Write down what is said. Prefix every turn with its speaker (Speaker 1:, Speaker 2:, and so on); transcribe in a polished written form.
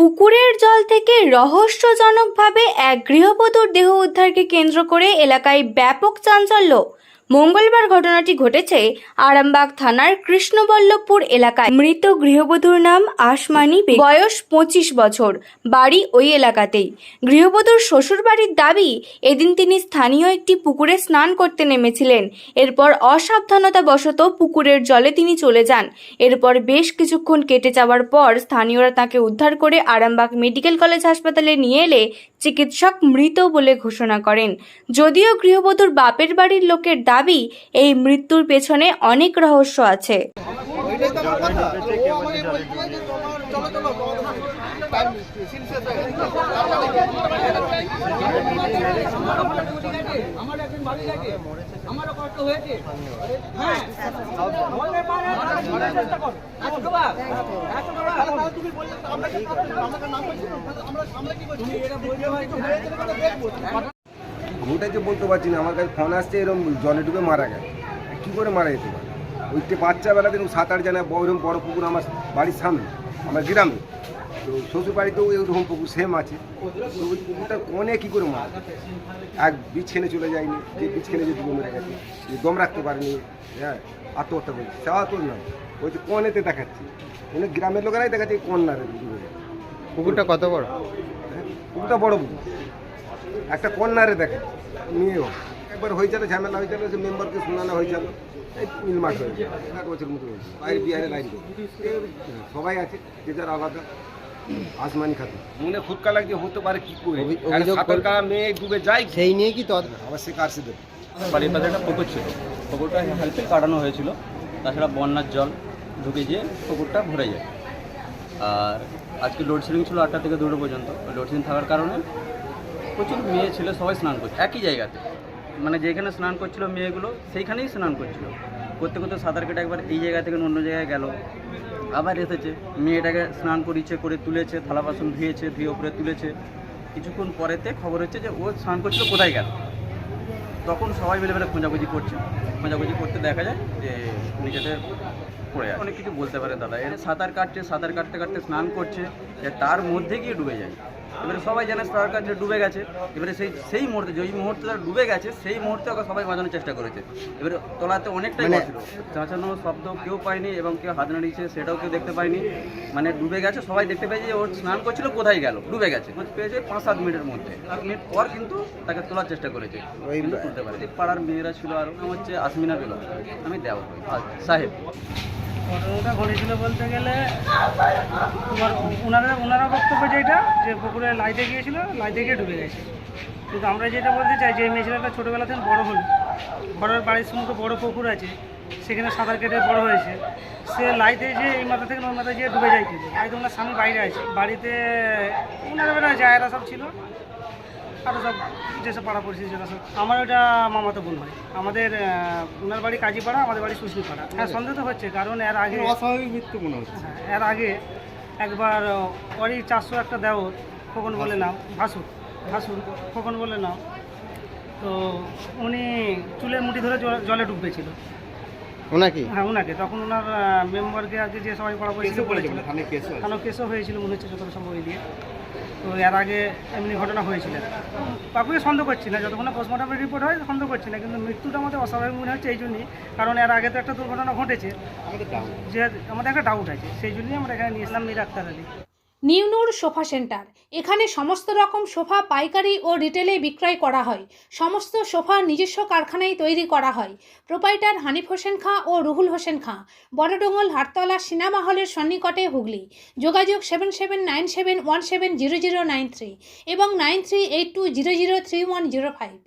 Speaker 1: পুকুরের জল থেকে রহস্যজনকভাবে এক গৃহবধূর দেহ উদ্ধারকে কেন্দ্র করে এলাকায় ব্যাপক চাঞ্চল্য। মঙ্গলবার ঘটনাটি ঘটেছে আরামবাগ থানার কৃষ্ণবল্লভপুর এলাকায়। মৃত গৃহবধূর নাম আসমানি বেগম, বয়স 25 বছর, বাড়ি ওই এলাকাতেই। গৃহবধূর শ্বশুরবাড়ির দাবি, এদিন তিনি স্থানীয় একটি পুকুরে স্নান করতে নেমেছিলেন। এরপর অসাবধানতাবশত পুকুরের জলে তিনি চলে যান। এরপর বেশ কিছুক্ষণ কেটে যাওয়ার পর স্থানীয়রা তাকে উদ্ধার করে আরামবাগ মেডিকেল কলেজ হাসপাতালে নিয়ে এলে চিকিৎসক মৃত বলে ঘোষণা করেন। যদিও গৃহবধূর বাপের বাড়ির লোকের দাবি, এই মৃত্যুর পেছনে অনেক রহস্য আছে।
Speaker 2: ঘটেছে বলতে পারছি না, আমার কাছে ফোন আসছে এরকম জলে ডুবে মারা গেছে। কী করে মারা যেতে পারে? ওইটা বাচ্চাবেলা দিন 7-8 জানা এরকম বড় পুকুর আমার বাড়ির সামনে, আমার গ্রামে। তো শ্বশুর বাড়িতেও এরকম পুকুর সেম আছে। তো ওই পুকুরটা কোনে কী করে মারা, এক বিছখানে চলে যায়নি, যে বিছখানে যে ডুবে মেরে গেছে, যে দম রাখতে পারেনি, হ্যাঁ আত্মহত্যা করেছে, সে আত্মহত্যা নয়, ওই যে কোনেতে দেখাচ্ছি, মানে গ্রামের লোকেরাই দেখাচ্ছে এই কন্যারে ডুবে গেছে।
Speaker 3: পুকুরটা কত বড়?
Speaker 2: হ্যাঁ, পুকুরটা বড় পুকুর, একটা কন্যারে দেখে নিয়েও একবার হয়ে যাবে, ঝামেলা হয়ে যাবে, সে মেম্বারকে শোনানো হয়ে যাবে, এই মিলমাট হয়ে যাবে। 1 বছর মতো হয়েছে, বাইরে বিহারে লাইন সবাই আছে, যে যার আলাদা। আসমানি খাতুন মনে ফুটকা লাগছে, হতে পারে কি করে সাঁতারকা মেয়ে ডুবে যায়,
Speaker 3: সেই নিয়ে কি
Speaker 2: আবার সে কাটছে দেবে।
Speaker 4: বাড়ির পাশে একটা পুকুর ছিল, পুকুরটা হেল্পে কাটানো হয়েছিল। তাছাড়া বন্যার জল ঢুকে যেয়ে পুকুরটা ভরে যায়। আর আজকে লোডশেডিং ছিল 8টা থেকে 2টা পর্যন্ত। লোডশেডিং থাকার কারণে প্রচুর মেয়ে ছেলে সবাই স্নান করছে একই জায়গাতে, মানে যেখানে স্নান করছিল মেয়েগুলো সেইখানেই স্নান করছিল। করতে করতে সাঁতার কেটে একবার এই জায়গা থেকে অন্য জায়গায় গেল, আবার এসেছে, মেয়েটাকে স্নান করিয়েছে, করে তুলেছে, থালা বাসন ধুয়েছে, ধুয়ে উপরে তুলেছে। কিছুক্ষণ পরেতে খবর হচ্ছে যে ও স্নান করছিল, কোথায় গেল। তখন সবাই মিলে খোঁজাখুঁজি করছে, খোঁজাখুঁজি করতে দেখা যায় যে নিজেদের পড়ে যায়। অনেক কিছু বলতে পারে দাদা, এর সাঁতার কাটছে, সাঁতার কাটতে কাটতে স্নান করছে, যে তার মধ্যে গিয়ে ডুবে যায়। এবারে সবাই জানে সাঁতার কাটছে, ডুবে গেছে। এবারে সেই মুহূর্তে, যেই মুহূর্তে তারা ডুবে গেছে, সেই মুহূর্তে ওকে সবাই বাঁচানোর চেষ্টা করেছে। এবারে তলাতে অনেকটাই ছিল, চাঁচানো শব্দ কেউ পায়নি এবং কেউ হাত নাড়িয়েছে সেটাও কেউ দেখতে পায়নি। মানে ডুবে গেছে, সবাই দেখতে পেয়েছে যে ও স্নান করছিল, কোথায় গেল, ডুবে গেছে। পেয়েছে 5-7 মিনিটের মধ্যে, 7 মিনিট পর কিন্তু তাকে তোলার চেষ্টা করেছে, কিন্তু তুলতে পারে। পাড়ার মেয়েরা ছিল, আর নাম হচ্ছে আসমিনা বেগম, আমি দেওয়া সাহেব।
Speaker 5: ঘটনাটা ঘটেছিল বলতে গেলে তোমার ওনারা বক্তব্য যেটা, যে পুকুরে লাইতে গিয়েছিল, লাইতে গিয়ে ডুবে গেছে। কিন্তু আমরা যেটা বলতে চাই, যে মেয়ে ছেলেটা ছোটোবেলা থেকে বড়ো হলো, ঘরের বাড়ির সমস্ত বড়ো পুকুর আছে, সেখানে সাঁতার কেটে বড় হয়েছে। সে লাইতে যে এই মাথা থেকে ওই মাথা গিয়ে ডুবে যাইতে, লাইতে ওনার স্বামী বাইরে আছে, বাড়িতে ওনারা বেলা জায়গা সব ছিল, আরও সব যেসব পাড়া পড়ছে যেটা সব। আমার ওটা মামাতো বোন হয়। আমাদের ওনার বাড়ি কাজীপাড়া, আমাদের বাড়ি সুশনিপাড়া। হ্যাঁ, সন্দেহ তো হচ্ছে, কারণ এর আগে
Speaker 3: অস্বাভাবিক মৃত্যু মনে হচ্ছে।
Speaker 5: হ্যাঁ, এর আগে একবার ওরই 400 একটা দেওর, খোকন বলে নাম, ভাসুর খোকন বলে নাম। তো উনি চুলের মুঠি ধরে জলে ডুববেছিল
Speaker 3: ওনাকে।
Speaker 5: হ্যাঁ, ওনাকে। তখন ওনার মেম্বারকে আগে যে সবাই পড়া পড়েছিল, কেন কেসও হয়েছিল মনে হচ্ছে যতটা সম্ভব দিয়ে। তো এর আগে এমনি ঘটনা হয়েছিল। কাকুকে সন্দেহ করছি না, যতক্ষণ না পোস্টমর্টমের রিপোর্ট হয় সন্দেহ করছি না, কিন্তু মৃত্যুটা আমাদের অস্বাভাবিক মনে হচ্ছে এই জন্যই, কারণ এর আগে তো একটা দুর্ঘটনা ঘটেছে, যে আমাদের একটা ডাউট আছে, সেই জন্যই আমরা এখানে নিয়ে এসলাম। মীর আক্তার আলী।
Speaker 6: নিউ নূর সোফা সেন্টার, এখানে সমস্ত রকম সোফা পাইকারি ও রিটেলে বিক্রয় করা হয়। সমস্ত সোফা নিজস্ব কারখানায় তৈরি করা হয়। প্রোপাইটার হানিফ হোসেন খাঁ ও রুহুল হোসেন খাঁ, বড়ডোঙ্গল হাটতলা সিনেমা হলের সন্নিকটে, হুগলি। যোগাযোগ 7797170093 এবং 9382003105।